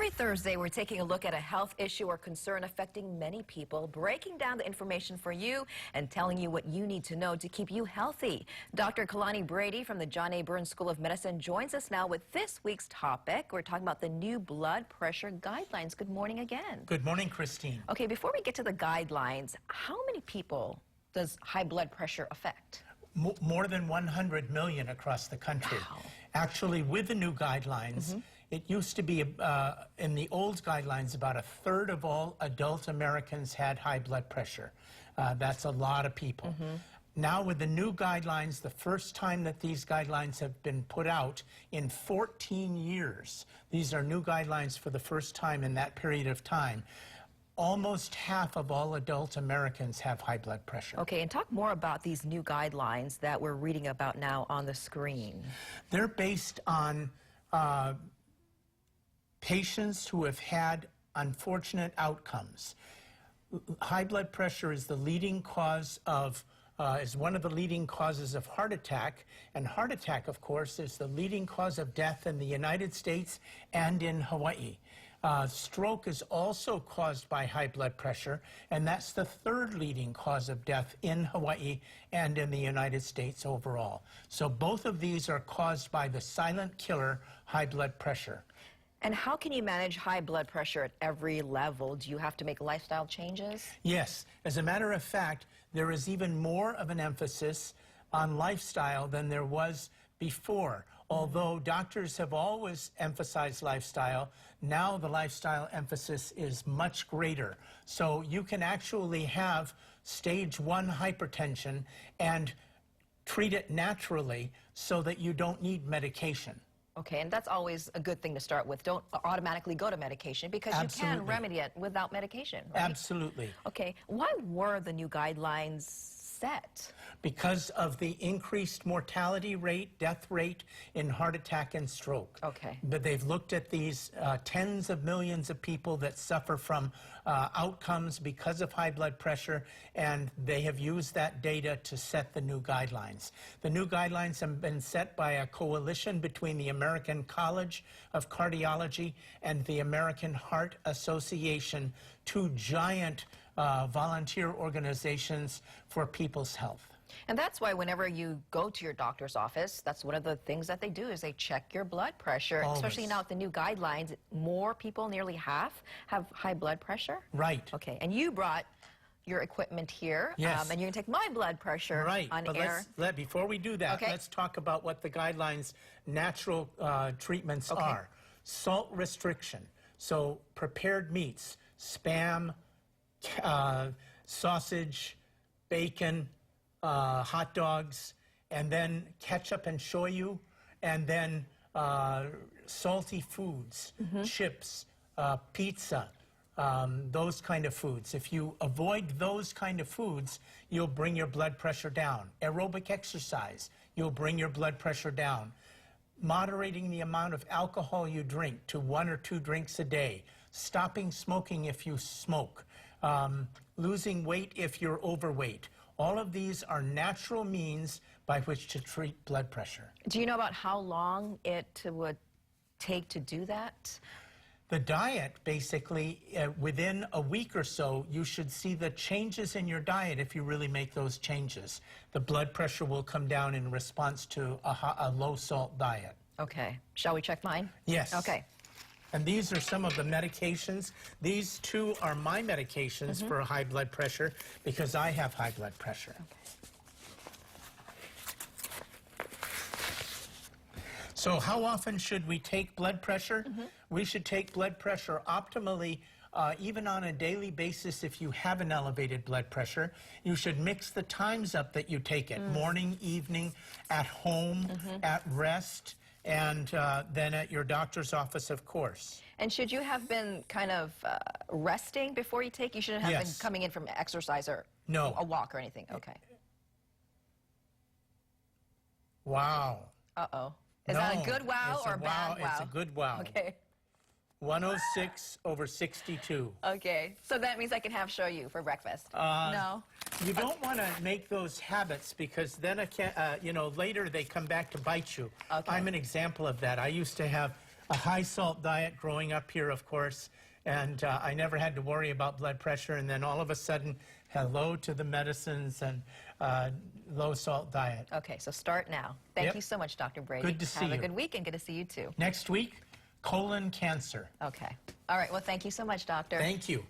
Every Thursday, we're taking a look at a health issue or concern affecting many people, breaking down the information for you and telling you what you need to know to keep you healthy. Dr. Kalani Brady from the John A. Burns School of Medicine joins us now with this week's topic. We're talking about the new blood pressure guidelines. Good morning again. Good morning, Christine. Okay, before we get to the guidelines, how many people does high blood pressure affect? More than 100 million across the country. Wow. Actually, with the new guidelines, it used to be, in the old guidelines, about a third of all adult Americans had high blood pressure. That's a lot of people. Now, with the new guidelines, the first time that these guidelines have been put out in 14 years, these are new guidelines for the first time in that period of time, almost half of all adult Americans have high blood pressure. Okay, and talk more about these new guidelines that we're reading about now on the screen. They're based on patients who have had unfortunate outcomes. High blood pressure is the leading cause of is one of the leading causes of heart attack, and heart attack, of course, is the leading cause of death in the United States and in Hawaii. Stroke is also caused by high blood pressure, and that's the third leading cause of death in Hawaii and in the United States overall. So both of these are caused by the silent killer, high blood pressure. And how can you manage high blood pressure at every level? Do you have to make lifestyle changes? Yes. As a matter of fact, there is even more of an emphasis on lifestyle than there was before. Although doctors have always emphasized lifestyle, now the lifestyle emphasis is much greater. So you can actually have stage 1 hypertension and treat it naturally so that you don't need medication. Okay, and that's always a good thing to start with. Don't automatically go to medication because Absolutely. you can remedy it without medication, right? Absolutely. Okay, why were the new guidelines set? Because of the increased mortality rate, death rate in heart attack and stroke. Okay. But they've looked at these tens of millions of people that suffer from outcomes because of high blood pressure, and they have used that data to set the new guidelines. The new guidelines have been set by a coalition between the American College of Cardiology and the American Heart Association, two giant volunteer organizations for people's health. And that's why whenever you go to your doctor's office, that's one of the things that they do is they check your blood pressure. Always. Especially now with the new guidelines, more people, nearly half, have high blood pressure. Right. Okay, and you brought your equipment here, Yes. and you're going to take my blood pressure Right, on but air. before we do that, Okay. let's talk about what the guidelines' natural treatments Okay. are. Salt restriction, so prepared meats, Spam, sausage, bacon, hot dogs, and then ketchup and shoyu, and then salty foods, chips, pizza, those kind of foods. If you avoid those kind of foods, you'll bring your blood pressure down. Aerobic exercise, you'll bring your blood pressure down. Moderating the amount of alcohol you drink to 1 or 2 drinks a day. Stopping smoking if you smoke. Losing weight if you're overweight. All of these are natural means by which to treat blood pressure. Do you know about how long it would take to do that? The diet, basically, within a week or so, you should see the changes in your diet if you really make those changes. The blood pressure will come down in response to a low-salt diet. Okay. Shall we check mine? Yes. Okay. And these are some of the medications. These two are my medications for high blood pressure because I have high blood pressure. Okay. So how often should we take blood pressure? We should take blood pressure optimally, even on a daily basis if you have an elevated blood pressure. You should mix the times up that you take it, morning, evening, at home, at rest, and then at your doctor's office, of course. And should you have been kind of resting before you take? You shouldn't have been coming in from exercise or a walk or anything. Okay. Wow. Uh-oh. Is that a good wow or a bad wow? It's a good wow. Okay. 106/62. Okay. So that means I can have shoyu for breakfast. No. You don't want to make those habits because then, later they come back to bite you. Okay. I'm an example of that. I used to have a high-salt diet growing up here, of course, and I never had to worry about blood pressure, and then all of a sudden, hello to the medicines and low-salt diet. Okay, so start now. Thank Yep. you so much, Dr. Brady. Good to see Have a you. good week and good to see you too. Next week, colon cancer. Okay. All right, well, thank you so much, Doctor. Thank you.